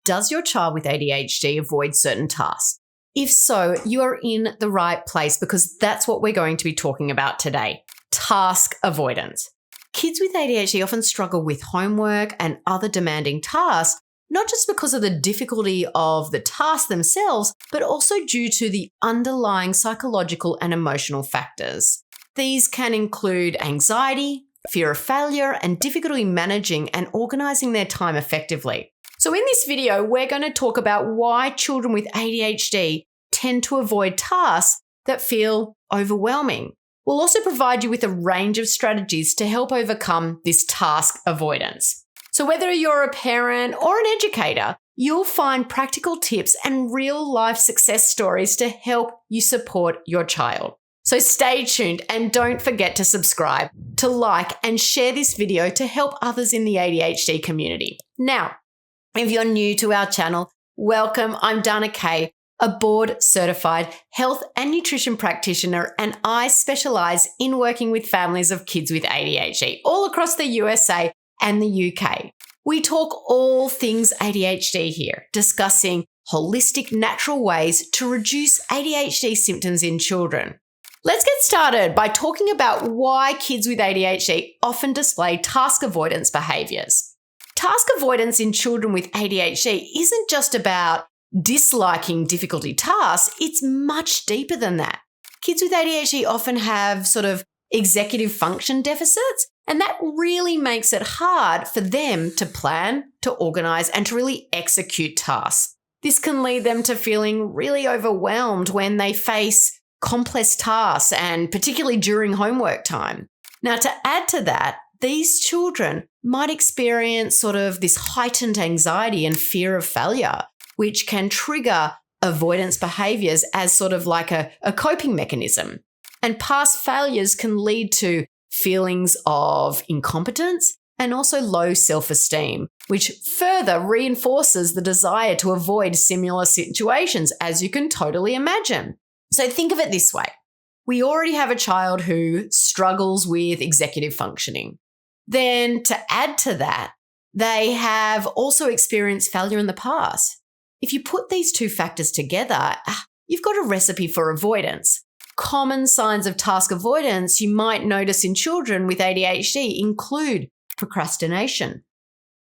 does your child with ADHD avoid certain tasks? If so, you are in the right place because that's what we're going to be talking about today. Task avoidance. Kids with ADHD often struggle with homework and other demanding tasks, not just because of the difficulty of the tasks themselves, but also due to the underlying psychological and emotional factors. These can include anxiety, fear of failure, and difficulty managing and organizing their time effectively. So in this video, we're going to talk about why children with ADHD tend to avoid tasks that feel overwhelming. We'll also provide you with a range of strategies to help overcome this task avoidance. So whether you're a parent or an educator, you'll find practical tips and real-life success stories to help you support your child. So stay tuned and don't forget to subscribe, to like and share this video to help others in the ADHD community. Now, if you're new to our channel, welcome. I'm Dana Kay, a board-certified health and nutrition practitioner, and I specialize in working with families of kids with ADHD all across the USA and the UK. We talk all things ADHD here, discussing holistic, natural ways to reduce ADHD symptoms in children. Let's get started by talking about why kids with ADHD often display task avoidance behaviors. Task avoidance in children with ADHD isn't just about disliking difficult tasks, it's much deeper than that. Kids with ADHD often have sort of executive function deficits, and that really makes it hard for them to plan, to organize, and to really execute tasks. This can lead them to feeling really overwhelmed when they face complex tasks, and particularly during homework time. Now, to add to that, these children might experience sort of this heightened anxiety and fear of failure, which can trigger avoidance behaviors as sort of like a coping mechanism. And past failures can lead to feelings of incompetence and also low self-esteem, which further reinforces the desire to avoid similar situations, as you can totally imagine. So think of it this way. We already have a child who struggles with executive functioning. Then to add to that, they have also experienced failure in the past. If you put these two factors together, you've got a recipe for avoidance. Common signs of task avoidance you might notice in children with ADHD include procrastination,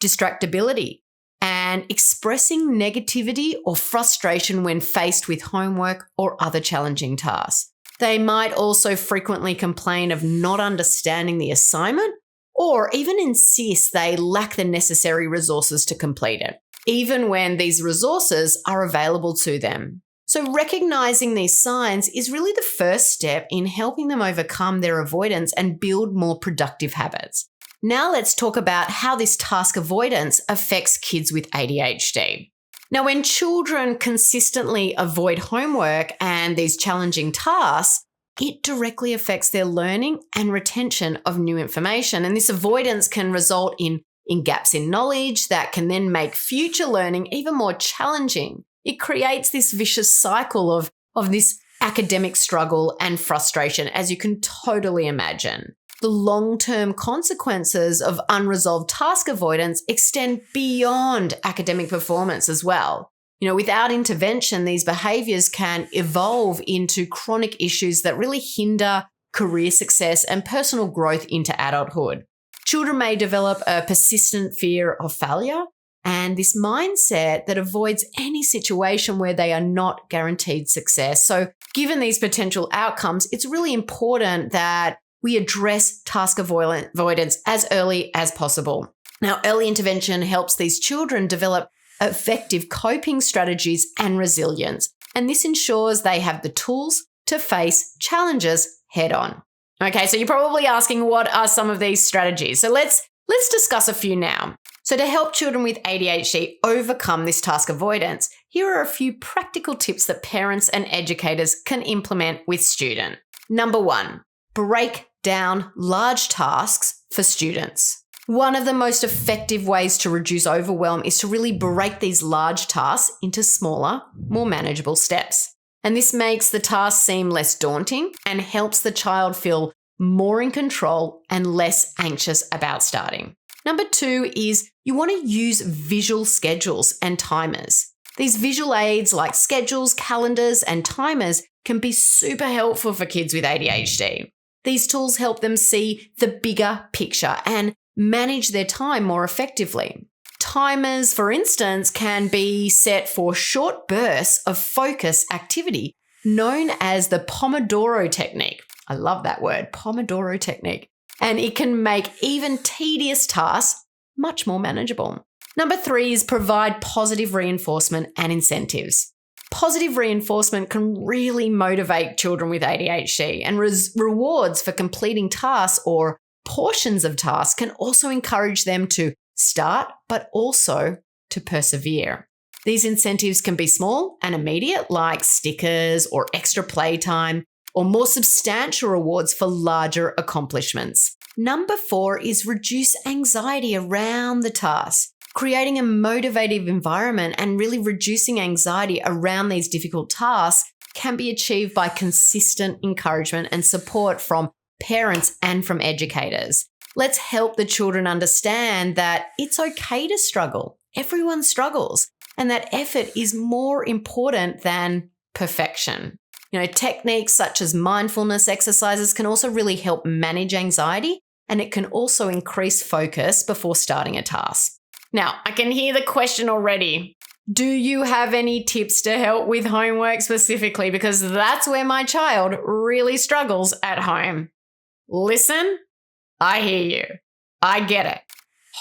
distractibility, and expressing negativity or frustration when faced with homework or other challenging tasks. They might also frequently complain of not understanding the assignment or even insist they lack the necessary resources to complete it, even when these resources are available to them. So recognizing these signs is really the first step in helping them overcome their avoidance and build more productive habits. Now let's talk about how this task avoidance affects kids with ADHD. Now, when children consistently avoid homework and these challenging tasks, it directly affects their learning and retention of new information. And this avoidance can result in gaps in knowledge that can then make future learning even more challenging. It creates this vicious cycle of this academic struggle and frustration, as you can totally imagine. The long-term consequences of unresolved task avoidance extend beyond academic performance as well. Without intervention, these behaviors can evolve into chronic issues that really hinder career success and personal growth into adulthood. Children may develop a persistent fear of failure and this mindset that avoids any situation where they are not guaranteed success. So given these potential outcomes, it's really important that we address task avoidance as early as possible. Now, early intervention helps these children develop effective coping strategies and resilience, and this ensures they have the tools to face challenges head on. Okay, so you're probably asking, what are some of these strategies? So let's discuss a few now. So to help children with ADHD overcome this task avoidance, here are a few practical tips that parents and educators can implement with students. Number 1, break down large tasks for students. One of the most effective ways to reduce overwhelm is to really break these large tasks into smaller, more manageable steps. And this makes the task seem less daunting and helps the child feel more in control and less anxious about starting. Number 2 is you want to use visual schedules and timers. These visual aids like schedules, calendars, and timers can be super helpful for kids with ADHD. These tools help them see the bigger picture and manage their time more effectively. Timers, for instance, can be set for short bursts of focus activity known as the Pomodoro technique. I love that word, Pomodoro technique. And it can make even tedious tasks much more manageable. Number 3 is provide positive reinforcement and incentives. Positive reinforcement can really motivate children with ADHD, and rewards for completing tasks or portions of tasks can also encourage them to start, but also to persevere. These incentives can be small and immediate, like stickers or extra playtime, or more substantial rewards for larger accomplishments. Number 4 is reduce anxiety around the task. Creating a motivative environment and really reducing anxiety around these difficult tasks can be achieved by consistent encouragement and support from parents and from educators. Let's help the children understand that it's okay to struggle. Everyone struggles, and that effort is more important than perfection. Techniques such as mindfulness exercises can also really help manage anxiety, and it can also increase focus before starting a task. Now, I can hear the question already. Do you have any tips to help with homework specifically? Because that's where my child really struggles at home. Listen, I hear you. I get it.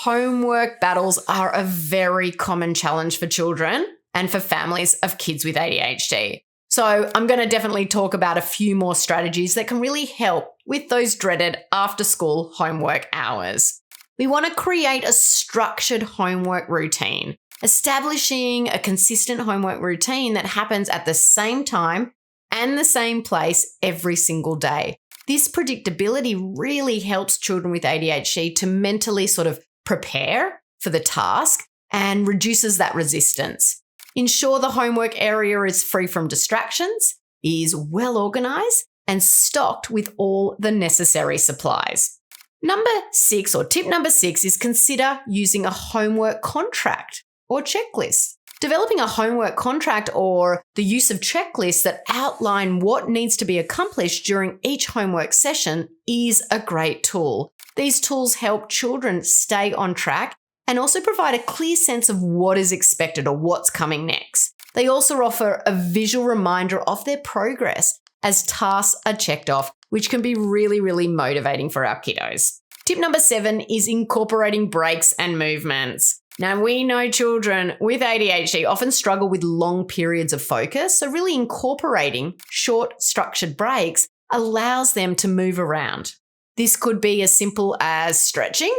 Homework battles are a very common challenge for children and for families of kids with ADHD. So I'm going to definitely talk about a few more strategies that can really help with those dreaded after-school homework hours. We want to create a structured homework routine, establishing a consistent homework routine that happens at the same time and the same place every single day. This predictability really helps children with ADHD to mentally sort of prepare for the task and reduces that resistance. Ensure the homework area is free from distractions, is well organized, and stocked with all the necessary supplies. Number 6, or tip number 6, is consider using a homework contract or checklist. Developing a homework contract or the use of checklists that outline what needs to be accomplished during each homework session is a great tool. These tools help children stay on track and also provide a clear sense of what is expected or what's coming next. They also offer a visual reminder of their progress as tasks are checked off, which can be really, really motivating for our kiddos. Tip number 7 is incorporating breaks and movements. Now, we know children with ADHD often struggle with long periods of focus, so really incorporating short, structured breaks allows them to move around. This could be as simple as stretching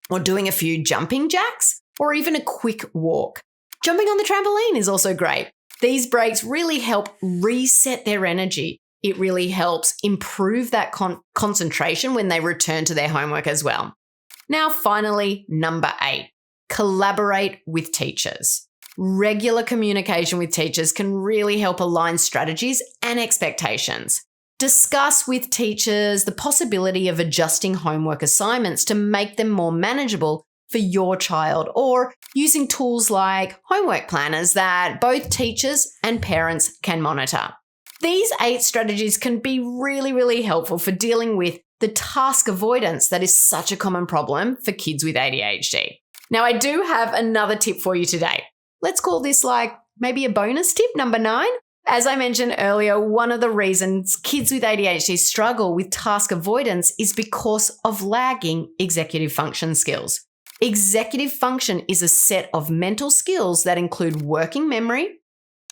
or doing a few jumping jacks or even a quick walk. Jumping on the trampoline is also great. These breaks really help reset their energy. It really helps improve that concentration when they return to their homework as well. Now, finally, number 8, collaborate with teachers. Regular communication with teachers can really help align strategies and expectations. Discuss with teachers the possibility of adjusting homework assignments to make them more manageable for your child, or using tools like homework planners that both teachers and parents can monitor. These 8 strategies can be really, really helpful for dealing with the task avoidance that is such a common problem for kids with ADHD. Now, I do have another tip for you today. Let's call this like maybe a bonus tip, number 9. As I mentioned earlier, one of the reasons kids with ADHD struggle with task avoidance is because of lagging executive function skills. Executive function is a set of mental skills that include working memory,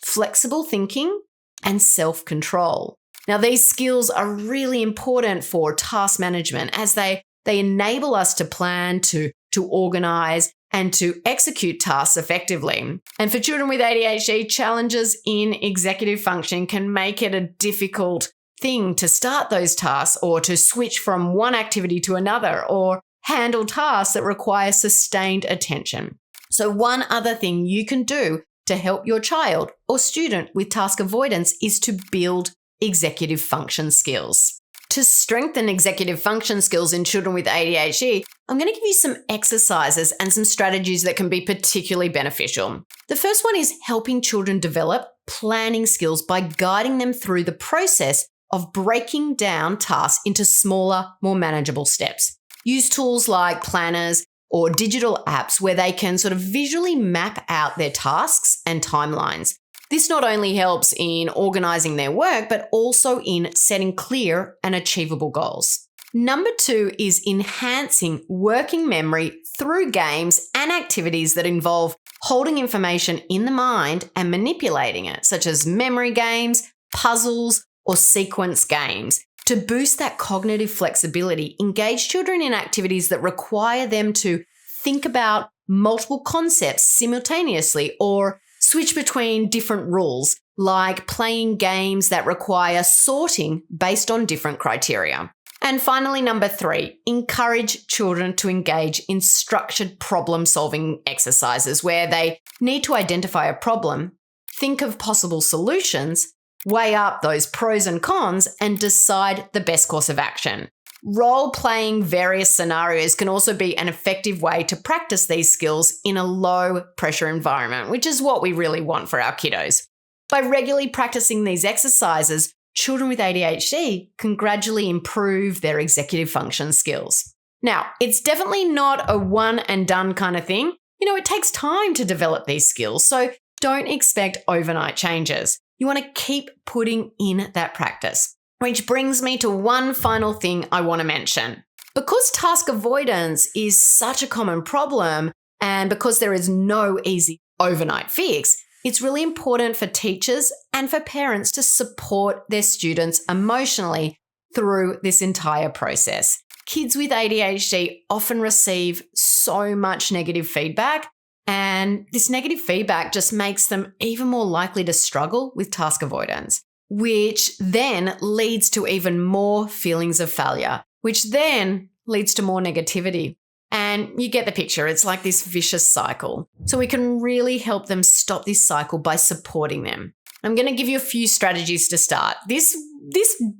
flexible thinking, and self-control. Now, these skills are really important for task management as they enable us to plan, to organize, and to execute tasks effectively. And for children with ADHD, challenges in executive function can make it a difficult thing to start those tasks or to switch from one activity to another or handle tasks that require sustained attention. So one other thing you can do to help your child or student with task avoidance is to build executive function skills. To strengthen executive function skills in children with ADHD, I'm going to give you some exercises and some strategies that can be particularly beneficial. The first one is helping children develop planning skills by guiding them through the process of breaking down tasks into smaller, more manageable steps. Use tools like planners or digital apps where they can sort of visually map out their tasks and timelines. This not only helps in organizing their work, but also in setting clear and achievable goals. Number 2 is enhancing working memory through games and activities that involve holding information in the mind and manipulating it, such as memory games, puzzles, or sequence games. To boost that cognitive flexibility, engage children in activities that require them to think about multiple concepts simultaneously or switch between different rules, like playing games that require sorting based on different criteria. And finally, number 3, encourage children to engage in structured problem-solving exercises where they need to identify a problem, think of possible solutions, weigh up those pros and cons, and decide the best course of action. Role-playing various scenarios can also be an effective way to practice these skills in a low-pressure environment, which is what we really want for our kiddos. By regularly practicing these exercises, children with ADHD can gradually improve their executive function skills. Now, it's definitely not a one-and-done kind of thing. It takes time to develop these skills, so don't expect overnight changes. You want to keep putting in that practice. Which brings me to one final thing I want to mention. Because task avoidance is such a common problem, and because there is no easy overnight fix, it's really important for teachers and for parents to support their students emotionally through this entire process. Kids with ADHD often receive so much negative feedback, and this negative feedback just makes them even more likely to struggle with task avoidance, which then leads to even more feelings of failure, which then leads to more negativity. And you get the picture. It's like this vicious cycle. So we can really help them stop this cycle by supporting them. I'm going to give you a few strategies to start. This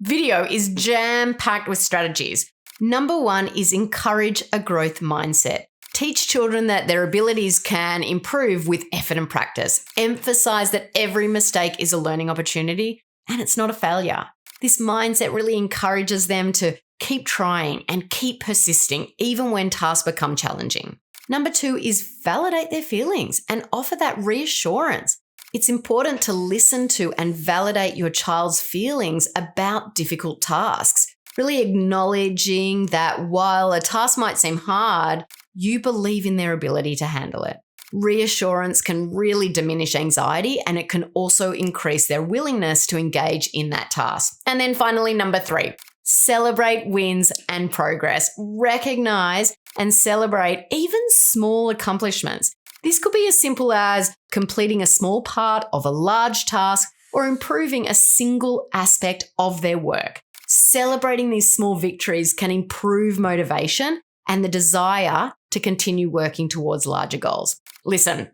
video is jam-packed with strategies. Number 1 is encourage a growth mindset. Teach children that their abilities can improve with effort and practice. Emphasize that every mistake is a learning opportunity and it's not a failure. This mindset really encourages them to keep trying and keep persisting even when tasks become challenging. Number 2 is validate their feelings and offer that reassurance. It's important to listen to and validate your child's feelings about difficult tasks, really acknowledging that while a task might seem hard, you believe in their ability to handle it. Reassurance can really diminish anxiety, and it can also increase their willingness to engage in that task. And then finally, number 3, celebrate wins and progress. Recognize and celebrate even small accomplishments. This could be as simple as completing a small part of a large task or improving a single aspect of their work. Celebrating these small victories can improve motivation and the desire to continue working towards larger goals. Listen,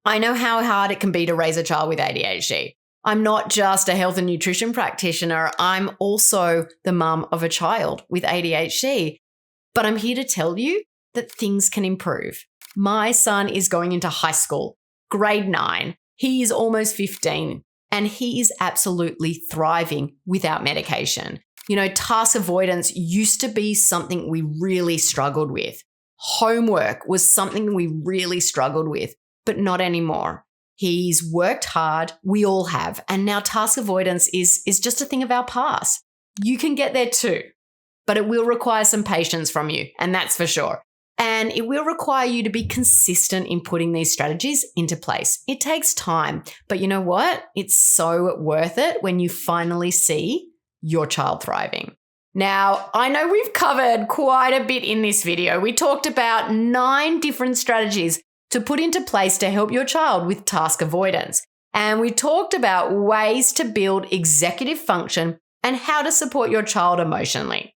I know how hard it can be to raise a child with ADHD. I'm not just a health and nutrition practitioner. I'm also the mum of a child with ADHD. But I'm here to tell you that things can improve. My son is going into high school, grade 9. He is almost 15, and he is absolutely thriving without medication. Task avoidance used to be something we really struggled with. Homework was something we really struggled with, but not anymore. He's worked hard, we all have, and now task avoidance is just a thing of our past. You can get there too, but it will require some patience from you, and that's for sure. And it will require you to be consistent in putting these strategies into place. It takes time, but you know what? It's so worth it when you finally see your child thriving. Now, I know we've covered quite a bit in this video. We talked about 9 different strategies to put into place to help your child with task avoidance. And we talked about ways to build executive function and how to support your child emotionally.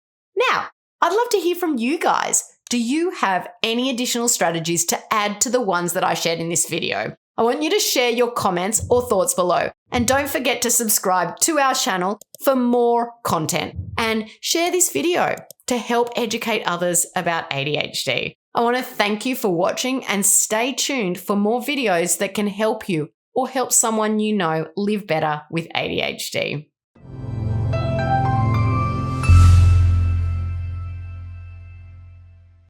Now, I'd love to hear from you guys. Do you have any additional strategies to add to the ones that I shared in this video? I want you to share your comments or thoughts below. And don't forget to subscribe to our channel for more content and share this video to help educate others about ADHD. I want to thank you for watching and stay tuned for more videos that can help you or help someone you know live better with ADHD.